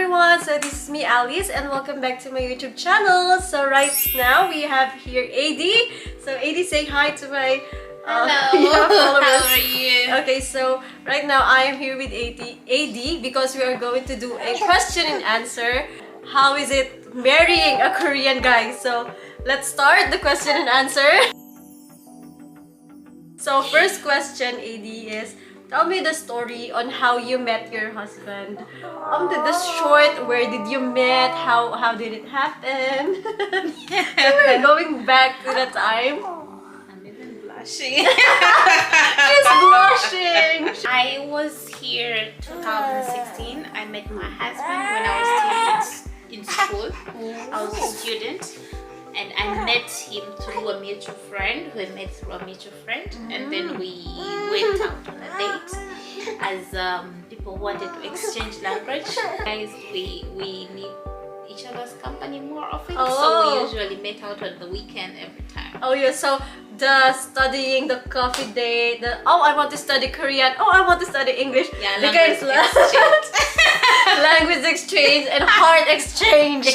everyone, so this is me Alice and welcome back to my YouTube channel. So right now we have here AD. So AD, say hi to my Hello. followers. How are you? Okay, so right now I am here with AD because we are going to do a question and answer. How is it marrying a Korean guy? So let's start the question and answer. So first question, AD, is tell me the story on how you met your husband. The short, where did you met? How did it happen? So we're going back to the time. I'm even blushing. She's blushing. I was here 2016. I met my husband when I was still in school. I was a student. And I met him through a mutual friend who I met through a mutual friend, and then we went out on a date as people wanted to exchange language. Guys, we need each other's company more often, so we usually met out on the weekend every time. Oh yeah, so the studying, the coffee date, I want to study Korean, I want to study English. Yeah, language exchange. Language exchange and heart exchange.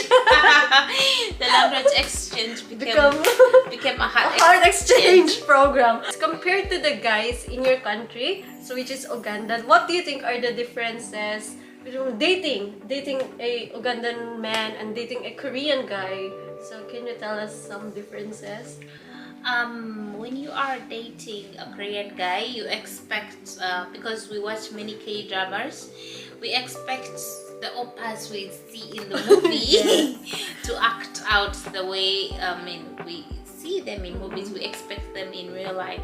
The language exchange became a heart exchange program. Compared to the guys in your country, so which is Ugandan, what do you think are the differences between dating a Ugandan man and dating a Korean guy? So can you tell us some differences? When you are dating a Korean guy, you expect, because we watch many K-dramas, we expect the oppas we see in the movie to act out the way we see them in movies. We expect them in real life.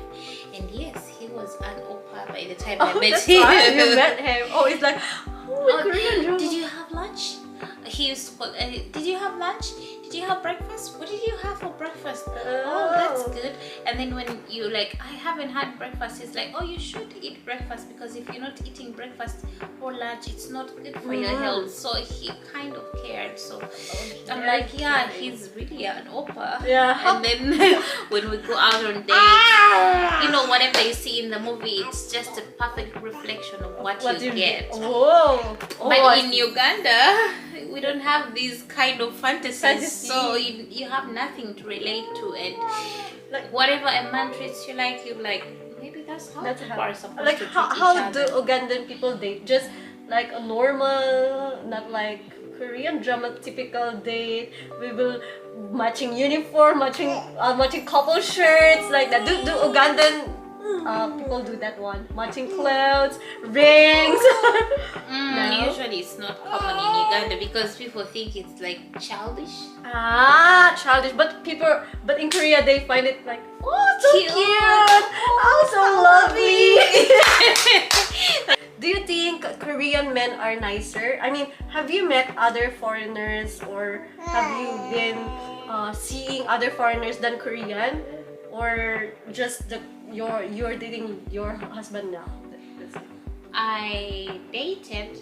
And yes, he was an oppa by the time I met him. Right. You met him. Oh, it's like, Korean drama. Did you have lunch? He used to call, did you have lunch? Did you have breakfast? What did you have for breakfast? Oh, that's good. And then when you like, I haven't had breakfast, he's like, oh, you should eat breakfast, because if you're not eating breakfast or lunch, it's not good for your health. So he kind of cared. So I'm like, yeah, he's really an oppa. Yeah. And then when we go out on dates, you know, whatever you see in the movie, it's just a perfect reflection of what you get. But in Uganda, we don't have these kind of fantasies, so you have nothing to relate to, and like whatever a man treats you like, maybe that's how people are supposed to treat each other. How do Ugandan people date? Just like a normal, not like Korean drama typical date. We will matching uniform, matching couple shirts like that. Do Ugandan people do that one? Matching clothes, rings. No? Usually it's not common in Uganda because people think it's like childish. Childish. But in Korea they find it like, oh, so cute. Oh, so lovely. Do you think Korean men are nicer? I mean, have you met other foreigners, or have you been seeing other foreigners than Korean, or just you're dating your husband now? I dated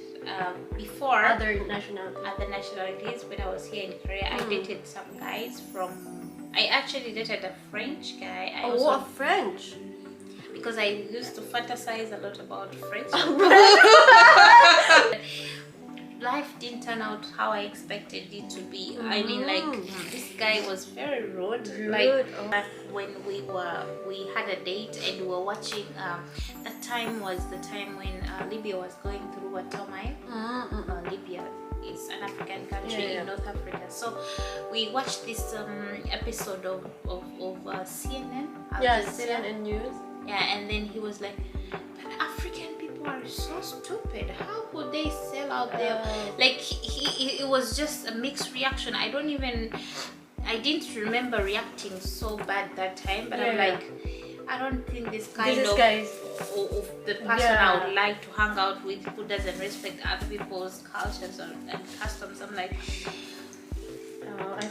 before Other nationalities when I was here in Korea. I dated some guys from. I actually dated a French guy. a French. Because I used to fantasize a lot about French. Life didn't turn out how I expected it to be. I mean, like, this guy was very rude. Like when we had a date and we were watching. That time was the time when Libya was going through a turmoil. Libya is an African country in North Africa. So we watched this episode of CNN. CNN News. Yeah, and then he was like, but African people are so stupid. How could they sell out there? Like, it was just a mixed reaction. I didn't remember reacting so bad that time, but I'm like, I don't think this kind of the person I would like to hang out with who doesn't respect other people's cultures and customs. I'm like,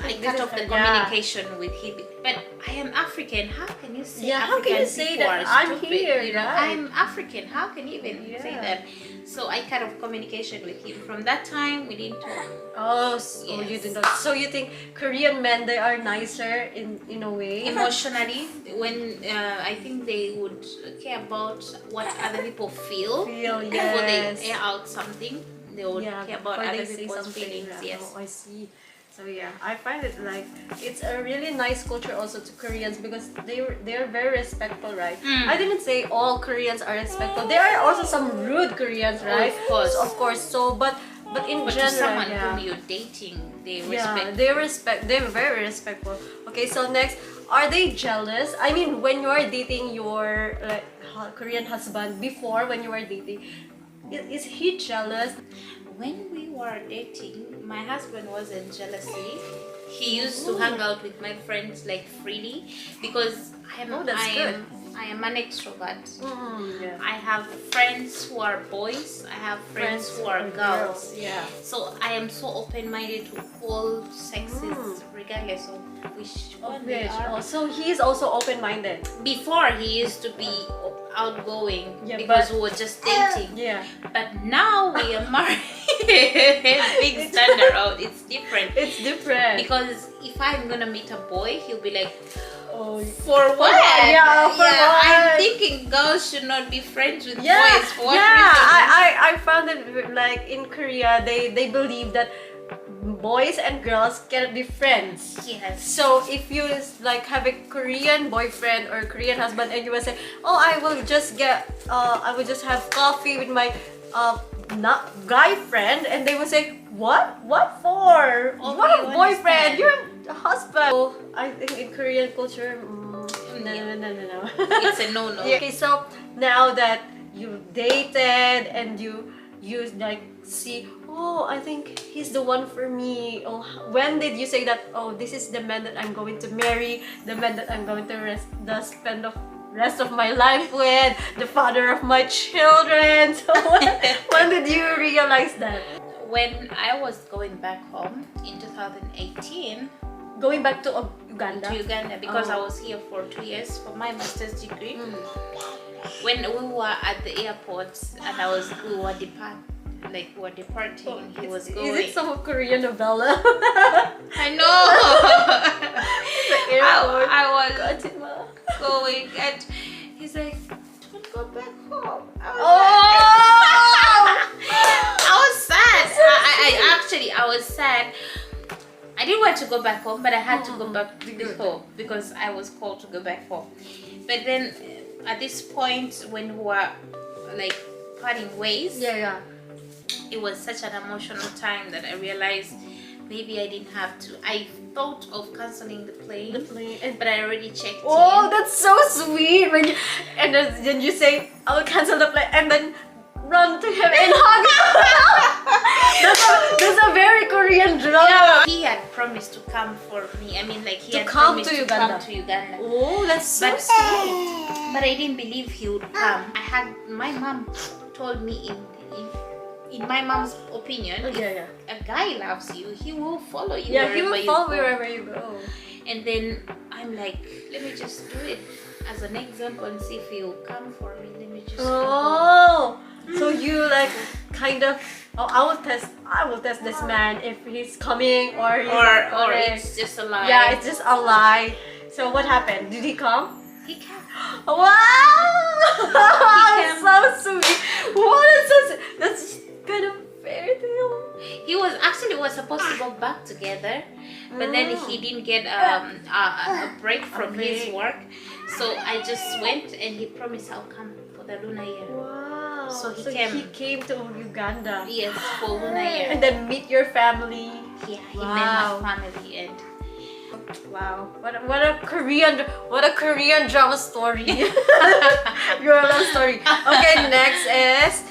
I cut off the communication with him. But I am African. How can you say how can you say that I'm here? You know, I'm African. How can you even say that? So I cut off communication with him. From that time, we didn't talk. You didn't know. So you think Korean men, they are nicer in a way? Emotionally, when I think they would care about what other people feel before they air out something. They would care about before other they say people's something, feelings. yeah. Yes. Oh, I see. So yeah, I find it like it's a really nice culture also to Koreans because they're very respectful, right? I didn't say all Koreans are respectful. There are also some rude Koreans, right? Of course. So, of course. So, but in But to general, someone yeah. whom you're dating, they Yeah, respect. they're very respectful. Okay, so next, are they jealous? I mean, when you are dating your like Korean husband before when you were dating, is he jealous? When we were dating, my husband wasn't jealousy. He used to hang out with my friends like freely because Oh, that's good. I am an extrovert. Yeah. I have friends who are boys. I have friends who are girls. Yeah. So I am so open-minded to all sexes, regardless of which one they are. Oh, so he's also open-minded. Before he used to be outgoing Yeah, because but- we were just dating. Yeah. But now we are married. Big standard out. It's different. It's different. Because if I'm gonna meet a boy, he'll be like, Oh, for what? Yeah, for what? I'm thinking girls should not be friends with yeah, boys. For what yeah. reason? I found it like in Korea, they believe that boys and girls cannot be friends. Yes. So if you like have a Korean boyfriend or Korean husband and you will say, oh, I will just have coffee with my not guy friend, and they will say, what for? Oh, What you a boyfriend? understand. You're a husband. So I think in Korean culture, no. It's a no-no. Yeah. Okay, so now that you dated and you like see, oh, I think he's the one for me. Oh, when did you say that? Oh, this is the man that I'm going to marry, the man that I'm going to spend the rest of my life with, the father of my children. So when did you realize that? When I was going back home in 2018 Going back to Uganda. to Uganda, because I Oh. was here for 2 years for my master's degree. When we were at the airport and we were departing, he was going. Is it some Korean novella? I know. airport. I was Fatima. going and he's like, don't go back home. Oh! I was sad. I was sad. I didn't want to go back home, but I had to go back home because I was called to go back home. But then at this point when we were like parting ways, Yeah. it was such an emotional time that I realized maybe I didn't have to. I thought of canceling the plane, but I already checked Oh, in. that's so sweet when you and then you say I will cancel the plane and then run to him and hug him. that's a very Korean drama. He had promised to come for me. I mean, like he To had come promised to to Uganda. come to Uganda. Oh, that's so But- sweet. But I didn't believe he would come. My mom told me in my mom's opinion, if Yeah. a guy loves you, he will follow you. Yeah, he will wherever you follow go. wherever you go. And then I'm like, let me just do it as an example and see if he will come for me. Let me just go home. Oh, so you like kind of. Oh, I will test this man if he's coming or he's not or coming. it's just a lie. Yeah, it's just a lie. So what happened? Did he come? He came. Wow! came. So sweet. What is this? That's kind of fairy tale. He was supposed to go back together, but then he didn't get a break from his break. work. So I just went and he promised I'll come for the Lunar year. Wow. So he he came to Uganda. Yes, for Lunar year. And then meet your family. Yeah, he Wow. met my family and Wow. What a Korean drama story. Your love story. Okay, next is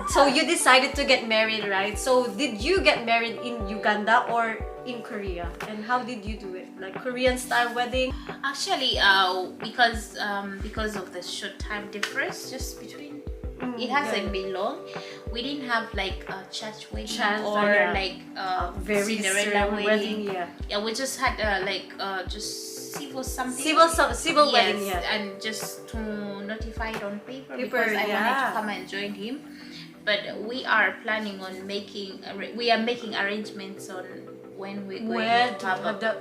so you decided to get married, right? So did you get married in Uganda or in Korea? And how did you do it? Like Korean style wedding? actually because of the short time difference just between it hasn't been long. We didn't have like a church wedding or yeah. like Very Cinderella wedding. Yeah. Yeah, we just had just civil something. Civil yes, wedding, yeah. and just to notify it on paper, Paper, because I wanted yeah. to come and join him. But we are planning on making arrangements on when we're going Where to have the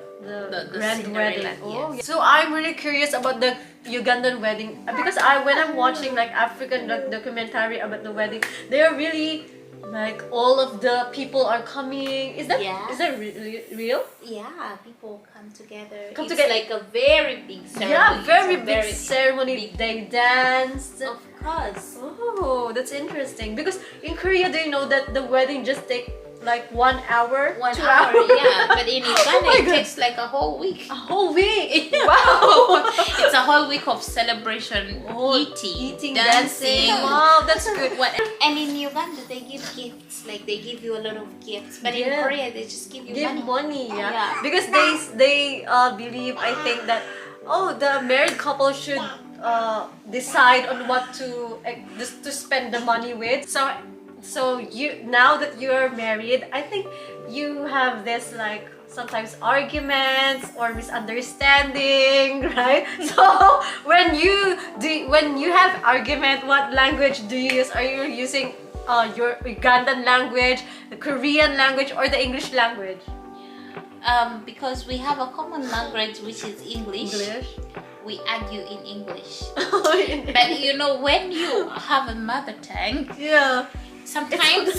grand Cinderella, wedding. Oh, yes. so I'm really curious about the Ugandan wedding because when I'm watching like African documentary about the wedding, they are really Like all of the people are coming. Is that Yeah. real? Yeah, people come together. Come It's together. like a very big ceremony. Yeah, very It's a big ceremony. They dance. Of course. Oh, that's interesting. Because in Korea, do you know that the wedding just take like 1 hour, 1 2 hour, hours? yeah. But in Uganda, my it God. takes like a whole week. A whole week. Wow. It's a whole week of celebration, eating, dancing. Wow, that's good. What? And in Uganda, they give gifts. Like they give you a lot of gifts. But in Yeah. Korea, they just give you Give money. money, yeah. Yeah. Because they believe, I think that the married couple should decide on what to just to spend the money with. So you, now that you are married, I think you have this like sometimes arguments or misunderstanding, right? So when you have argument, what language do you use? Are you using your Ugandan language, the Korean language, or the English language? Because we have a common language, which is English. We argue in English. But you know, when you have a mother tongue, Yeah. sometimes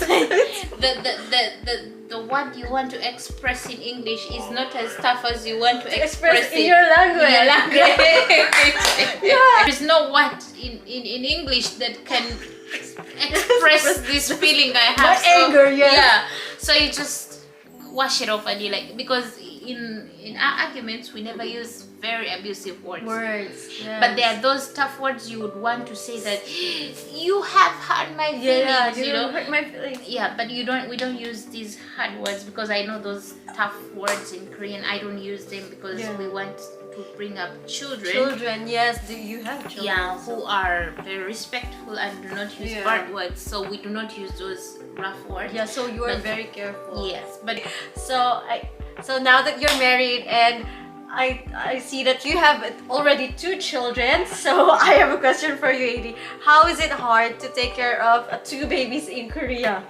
the what you want to express in English is not as tough as you want to express in it your language. in your language. Yeah. There's no what in English that can express this feeling I have. My anger, yes. Yeah. So you just wash it off and you like, because in our arguments we never use very abusive words. Yes. But there are those tough words you would want to say that you have hurt my feelings, you you know. hurt my feelings. Yeah, but we don't use these hard words, because I know those tough words in Korean. I don't use them because Yeah. we want to bring up children. Children, yes. Do you have children? Yeah, who are very respectful and do not use Yeah. bad words. So we do not use those rough words. Yeah. So you are But- very careful. Yes, but So now that you're married and I see that you have already 2 children, so I have a question for you, Adi. How is it hard to take care of 2 babies in Korea?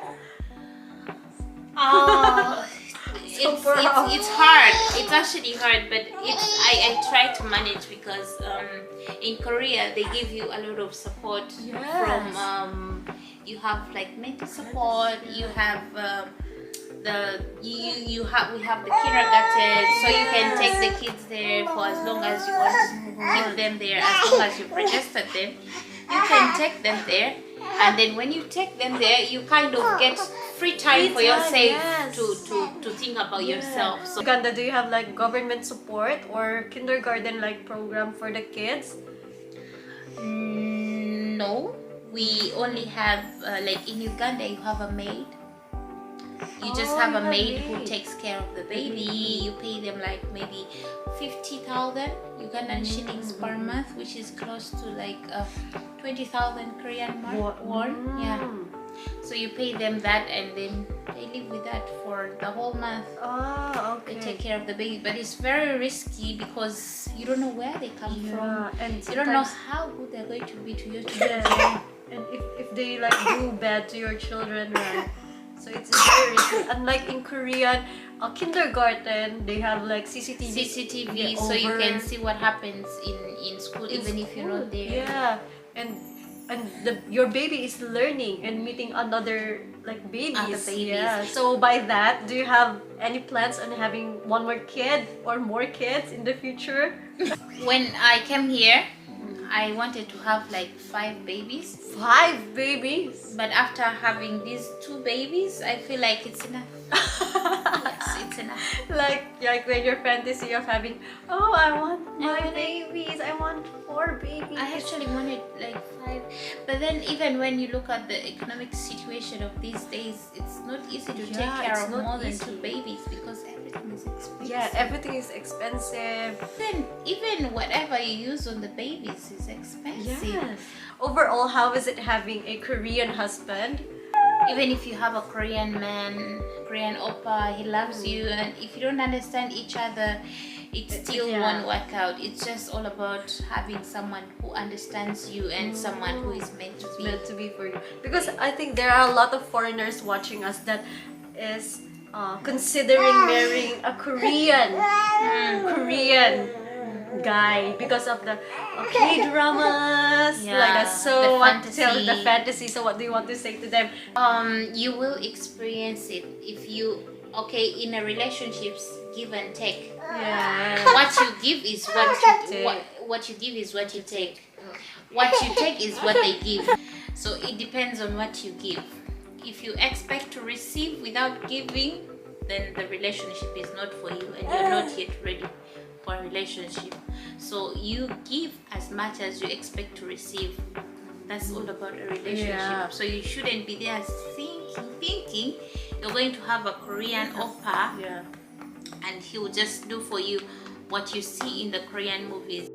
it's hard. It's actually hard, but I try to manage, because in Korea they give you a lot of support Yes. from you have like mental support. You have we have the kindergarten, so you can take the kids there for as long as you want to keep them there, as long as you've registered them. You can take them there, and then when you take them there, you kind of get free time for yourself, yes. to think about yourself. So Uganda, do you have like government support or kindergarten like program for the kids? no, we only have like in Uganda you have a maid. You just have a maid who takes care of the baby. You pay them like maybe 50,000 Ugandan shillings per month, which is close to like 20,000 Korean won. Yeah. So you pay them that, and then they live with that for the whole month. Oh, They okay. take care of the baby, but it's very risky because you don't know where they come from. And You don't know sometimes- how good they're going to be to your children. Yeah. And if they like do bad to your children, right? So it's very risky. Unlike in Korean kindergarten, they have like CCTV. CCTV, Yeah, so you over- can see what happens in school, in even if you're school. not there. Yeah, and your baby is learning and meeting another like babies. Other babies. Yeah. So by that, do you have any plans on having one more kid or more kids in the future? When I came here, I wanted to have like 5 babies, 5 babies. but after having these 2 babies, I feel like it's enough. Yes, it's enough. like when your fantasy of having, oh, I want my want it. babies. I want 4 babies. I actually wanted like 5, but then even when you look at the economic situation of these days, it's not easy to take Yeah, care it's of not more than easy. 2 babies, because everything is expensive. Yeah, everything is expensive. Then even whatever you use on the babies is expensive. Yes. Overall, how is it having a Korean husband? Even if you have a Korean man, Korean oppa, he loves you, and if you don't understand each other, it still Yeah. won't work out. It's just all about having someone who understands you and someone who is meant to be. Meant to be for you. Because I think there are a lot of foreigners watching us that is considering marrying a Korean guy because of the K-dramas, Yeah. like a So the what? Tell fantasy. the fantasy. So what do you want to say to them? You will experience it if you in a relationships, give and take. Yeah. What you give is what you give is what you take. What you take is what they give. So it depends on what you give. If you expect to receive without giving, then the relationship is not for you and you're not yet ready for a relationship. So you give as much as you expect to receive. That's all about a relationship. Yeah. So you shouldn't be there thinking you're going to have a Korean oppa Yeah. and he will just do for you what you see in the Korean movies.